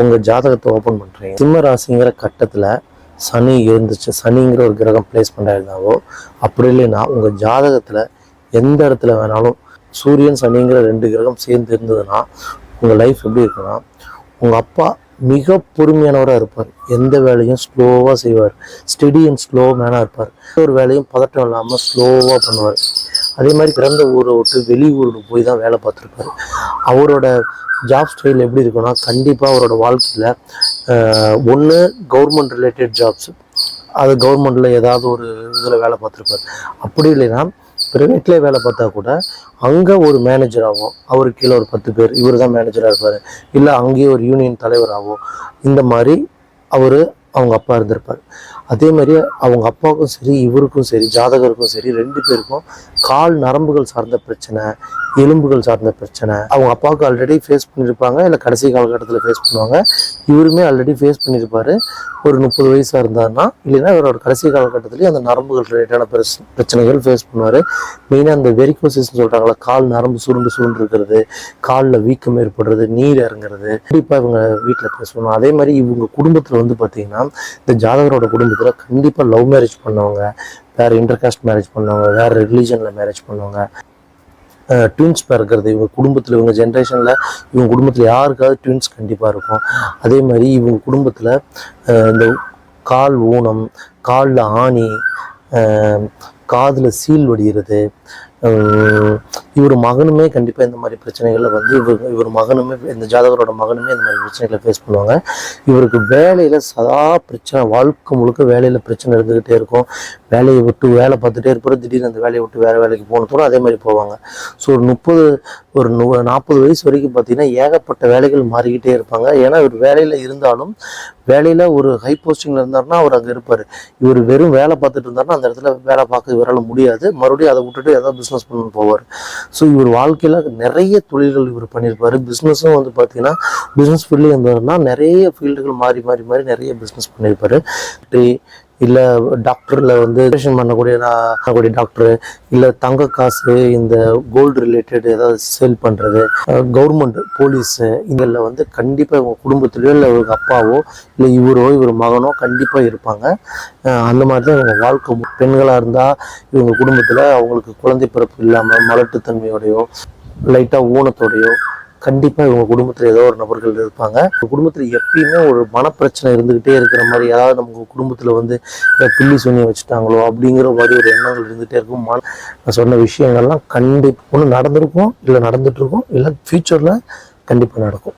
உங்கள் ஜாதகத்தை ஓப்பன் பண்ணுறீங்க, சிம்ம ராசிங்கிற கட்டத்தில் சனி இருந்துச்சு, சனிங்கிற ஒரு கிரகம் பிளேஸ் பண்ணாவோ அப்படி இல்லைன்னா உங்கள் ஜாதகத்தில் எந்த இடத்துல வேணாலும் சூரியன் சனிங்கிற 2 கிரகம் சேர்ந்து இருந்ததுன்னா உங்கள் லைஃப் எப்படி இருக்குன்னா, உங்கள் அப்பா மிக பொறுமையானவராக இருப்பார், எந்த வேலையும் ஸ்லோவாக செய்வார், ஸ்டெடி அண்ட் ஸ்லோ மேனாக இருப்பார், ஒரு வேலையும் பதட்டம் இல்லாமல் ஸ்லோவாக பண்ணுவார். அதே மாதிரி பிறந்த ஊரை விட்டு வெளி ஊருக்கு போய் தான் வேலை பார்த்துருப்பாரு. அவரோட ஜாப் ஸ்டைல் எப்படி இருக்குன்னா, கண்டிப்பாக அவரோட வாழ்க்கையில் ஒன்று கவர்மெண்ட் ரிலேட்டட் ஜாப்ஸ், அது கவர்மெண்ட்டில் ஏதாவது ஒரு இதில் வேலை பார்த்துருப்பார். அப்படி இல்லைன்னா ப்ரைவேட்லேயே வேலை பார்த்தா கூட அங்கே ஒரு மேனேஜர் ஆகும், அவருக்கு கீழே ஒரு 10 பேர், இவர் தான் மேனேஜராக இருப்பார். இல்லை அங்கேயே ஒரு யூனியன் தலைவராகவும் இந்த மாதிரி அவங்க அப்பா இருந்திருப்பார். அதே மாதிரி அவங்க அப்பாவுக்கும் சரி இவருக்கும் சரி ஜாதகருக்கும் சரி 2 பேருக்கும் கால் நரம்புகள் சார்ந்த பிரச்சனை, எலும்புகள் சார்ந்த பிரச்சனை அவங்க அப்பாவுக்கு ஆல்ரெடி ஃபேஸ் பண்ணியிருப்பாங்க, இல்லை கடைசி காலகட்டத்தில் ஃபேஸ் பண்ணுவாங்க. இவருமே ஆல்ரெடி ஃபேஸ் பண்ணியிருப்பார். ஒரு 30 வயசாக இருந்தாருன்னா, இல்லைன்னா இவரோட கடைசி காலகட்டத்துலேயும் அந்த நரம்புகள் ரிலேட்டான பிரச்சனைகள் ஃபேஸ் பண்ணுவார். மெயினாக அந்த வெரிகோசிஸ்ன்னு சொல்கிறாங்களா, கால் நரம்பு சுருண்டு இருக்கிறது, காலில் வீக்கம் ஏற்படுறது, நீர் இறங்குறது, கண்டிப்பாக இவங்க வீட்டில் ஃபேஸ் பண்ணுவாங்க. அதே மாதிரி இவங்க குடும்பத்தில் வந்து பார்த்திங்கன்னா, இந்த ஜாதகரோட குடும்பத்தில் கண்டிப்பாக லவ் மேரேஜ் பண்ணவங்க, வேறு இன்டர்காஸ்ட் மேரேஜ் பண்ணவங்க, வேறு ரிலீஜனில் மேரேஜ் பண்ணவங்க, ட்வின்ஸ் பிறக்கிறது இவங்க குடும்பத்தில், இவங்க ஜென்ரேஷனில் இவங்க குடும்பத்தில் யாருக்காவது ட்வின்ஸ் கண்டிப்பாக இருக்கும். அதே மாதிரி இவங்க குடும்பத்தில் இந்த கால் ஊனம், காலில் ஆணி, காதில் சீல் வடிகிறது, இவர் மகனுமே கண்டிப்பாக இந்த மாதிரி பிரச்சனைகளில் வந்து இவர் மகனுமே, இந்த ஜாதகரோட மகனுமே இந்த மாதிரி பிரச்சனைகளை ஃபேஸ் பண்ணுவாங்க. இவருக்கு வேலையில் சதா பிரச்சனை, வாழ்க்கை முழுக்க வேலையில் பிரச்சனை இருந்துக்கிட்டே இருக்கும். வேலையை விட்டு வேலை பார்த்துட்டே இருப்பார், திடீர்னு அந்த வேலையை விட்டு வேறு வேலைக்கு போனதோடு அதே மாதிரி போவாங்க. ஸோ ஒரு 40 வயசு வரைக்கும் பார்த்திங்கன்னா ஏகப்பட்ட வேலைகள் மாறிக்கிட்டே இருப்பாங்க. ஏன்னா இவர் வேலையில் இருந்தாலும், வேலையில் ஒரு ஹை போஸ்டிங்கில் இருந்தாருன்னா அவர் அங்கே இருப்பார். இவர் வெறும் வேலை பார்த்துட்டு இருந்தாருன்னா அந்த இடத்துல வேலை பார்க்க இவரால் முடியாது, மறுபடியும் அதை விட்டுட்டு ஏதாவது பிஸ்னஸ் பண்ண போவார். ஸோ இவர் வாழ்க்கையில் நிறைய தொழில்கள் இவர் பண்ணியிருப்பார். பிஸ்னஸும் வந்து பார்த்திங்கன்னா பிஸ்னஸ் ஃபீல்டில் இருந்தாருன்னா நிறைய ஃபீல்டுகள் மாறி மாறி மாறி நிறைய பிஸ்னஸ் பண்ணியிருப்பார். இல்லை டாக்டரில் வந்து ஆப்ரேஷன் பண்ணக்கூடிய டாக்டரு, இல்லை தங்க காசு, இந்த கோல்டு ரிலேட்டட் ஏதாவது சேல் பண்ணுறது, கவர்மெண்ட் போலீஸு, இதில் வந்து கண்டிப்பாக இவங்க குடும்பத்திலையோ இல்லை இவங்க அப்பாவோ இல்லை இவர் மகனோ கண்டிப்பாக இருப்பாங்க. அந்த மாதிரி தான் இவங்க வாழ்க்கை. பெண்களாக இருந்தால் இவங்க குடும்பத்தில் அவங்களுக்கு குழந்தை பிறப்பு இல்லாமல் மலட்டுத்தன்மையோடையோ லைட்டாக ஊனத்தோடையோ கண்டிப்பாக இவங்க குடும்பத்தில் ஏதோ ஒரு நபர்கள் இருப்பாங்க. குடும்பத்தில் எப்பயுமே ஒரு மனப்பிரச்சனை இருந்துக்கிட்டே இருக்கிற மாதிரி, ஏதாவது நமக்கு குடும்பத்தில் வந்து பில்லி சூனியம் வச்சுட்டாங்களோ அப்படிங்கிற மாதிரி ஒரு எண்ணங்கள் இருந்துகிட்டே இருக்கும். நான் சொன்ன விஷயங்கள்லாம் கண்டிப்பாக ஒன்று நடந்திருக்கும், இல்லை நடந்துகிட்ருக்கும், இல்லை ஃப்யூச்சரில் கண்டிப்பாக நடக்கும்.